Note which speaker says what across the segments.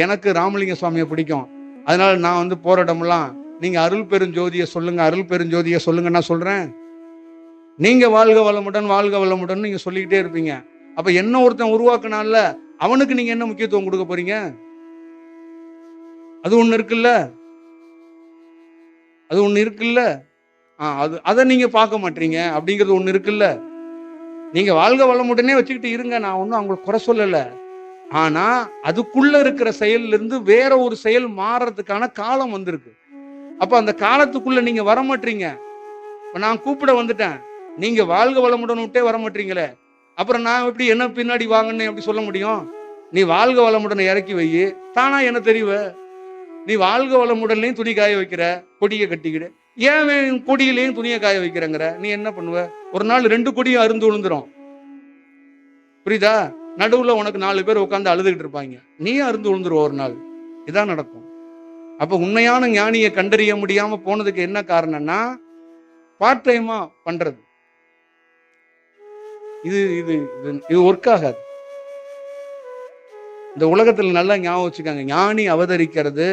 Speaker 1: எனக்கு ராமலிங்க சுவாமியை பிடிக்கும், அதனால நான் வந்து போற இடமெல்லாம் நீங்க அருள் பெருஞ்சோதியை சொல்லுங்க, அருள் பெருஞ்சோதியை சொல்லுங்க நான் சொல்றேன். நீங்க வாழ்க வளமுடன் வாழ்க வளமுடன் நீங்க சொல்லிக்கிட்டே இருப்பீங்க. அப்ப என்ன ஒருத்தன் உருவாக்குனான்ல, அவனுக்கு நீங்க என்ன முக்கியத்துவம் கொடுக்க போறீங்க? அது ஒண்ணு இருக்குல்ல, அது ஒண்ணு இருக்குல்ல. அதை நீங்க பார்க்க மாட்டீங்க அப்படிங்கிறது ஒண்ணு இருக்குல்ல. நீங்க வாழ்க வளமுடனே வச்சுக்கிட்டு இருங்க, நான் ஒன்னும் அவங்களுக்கு குறை சொல்லல. ஆனா அதுக்குள்ள இருக்கிற செயல்ல இருந்து வேற ஒரு செயல் மாறுறதுக்கான காலம் வந்திருக்கு. அப்ப அந்த காலத்துக்குள்ள நீங்க வர மாட்டீங்க. நான் கூப்பிட வந்துட்டேன், நீங்க வாழ்க வளமுடன் விட்டே வர மாட்டீங்களே, அப்புறம் நான் எப்படி என்ன பின்னாடி வாங்கன்னு எப்படி சொல்ல முடியும்? நீ வாழ்க வளமுடன் இறக்கி வை, தானா என்ன தெரிவ? நீ வாழ்க வளமுடன்லையும் துணி காய வைக்கிற, கொடியை கட்டிக்கிடு, ஏன் கொடியிலையும் துணியை காய வைக்கிறங்கிற? நீ என்ன பண்ணுவ? ஒரு நாள் 2 கொடியும் அருந்து விழுந்துரும். புரியுதா? நடுவுல உனக்கு 4 பேர் உட்காந்து அழுதுகிட்டு இருப்பாங்க, நீ அருந்து விழுந்துருவ ஒரு நாள். இதான் நடக்கும். அப்ப உண்மையான ஞானியை கண்டறிய முடியாம போனதுக்கு என்ன காரணம்னா, பார்ட் டைமா பண்றது. இது இது இது ஒர்க் ஆகாது. இந்த உலகத்துல நல்லா ஞாபகம் வச்சுக்காங்க, ஞானி அவதரிக்கிறது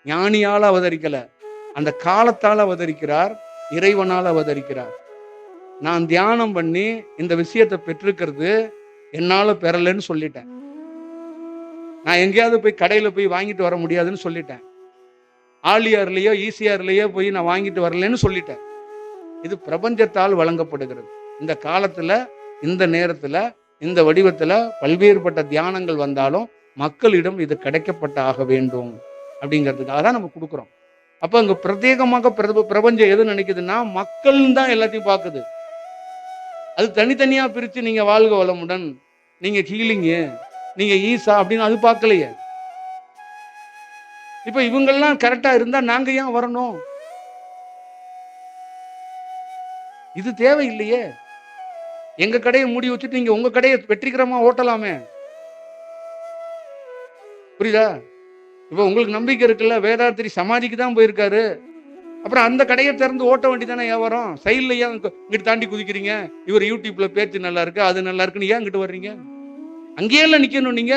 Speaker 1: ஞானியால அவதரிக்கல, அந்த காலத்தால் அவதரிக்கிறார், இறைவனால் அவதரிக்கிறார். நான் தியானம் பண்ணி இந்த விஷயத்தை பெற்றிருக்கிறது என்னால பெறலன்னு சொல்லிட்டேன். நான் எங்கேயாவது போய் கடையில போய் வாங்கிட்டு வர முடியாதுன்னு சொல்லிட்டேன். ஆலியார்லயோ ஈசிஆர்லயோ போய் நான் வாங்கிட்டு வரலன்னு சொல்லிட்டேன். இது பிரபஞ்சத்தால் வழங்கப்படுகிறது. இந்த காலத்துல, இந்த நேரத்துல, இந்த வடிவத்துல பல்வேறுபட்ட தியானங்கள் வந்தாலும் மக்களிடம் இது கிடைக்கப்பட்ட ஆக வேண்டும் அப்படிங்கிறதுக்காக தான் நம்ம கொடுக்குறோம். அப்ப அங்க பிரத்யேகமாக பிரபஞ்சம் எது நினைக்குதுன்னா, மக்கள் தான் எல்லாத்தையும் பார்க்குது. அது தனித்தனியா பிரிச்சு நீங்க வாழ்க வளமுடன், நீங்க ஹீலிங்கு, நீங்க ஈசா அப்படின்னு அது பார்க்கலையே. இப்ப இவங்கெல்லாம் கரெக்டா இருந்தா நாங்க ஏன் வரணும்? இது தேவையில்லையே. எங்க கடையை மூடி வச்சுட்டு நீங்க உங்க கடையை வெற்றிகரமா ஓட்டலாமே. புரியுதா? இப்ப உங்களுக்கு நம்பிக்கை இருக்குல்ல, வேதாத்திரி சமாதிக்கு தான் போயிருக்காரு, அப்புறம் அந்த கடையை திறந்து ஓட்ட வேண்டியதானே வியாபாரம். சைட்ல ஏன் இங்கிட்டு தாண்டி குதிக்கிறீங்க? இவர் யூடியூப்ல பேச்சு நல்லா இருக்கு, அது நல்லா இருக்குன்னு ஏன் இங்கிட்டு வர்றீங்க? அங்கேயே இல்ல நிக்கணும், நீங்க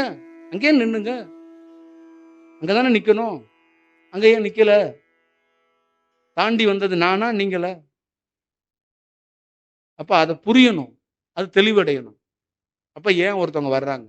Speaker 1: அங்கேயே நின்னுங்க, அங்கதானே நிக்கணும். அங்க ஏன் நிக்கல? தாண்டி வந்தது நானா நீங்கள? அப்ப அதை புரியணும், அது தெளிவடையணும். அப்ப ஏன் ஒருத்தவங்க வர்றாங்க?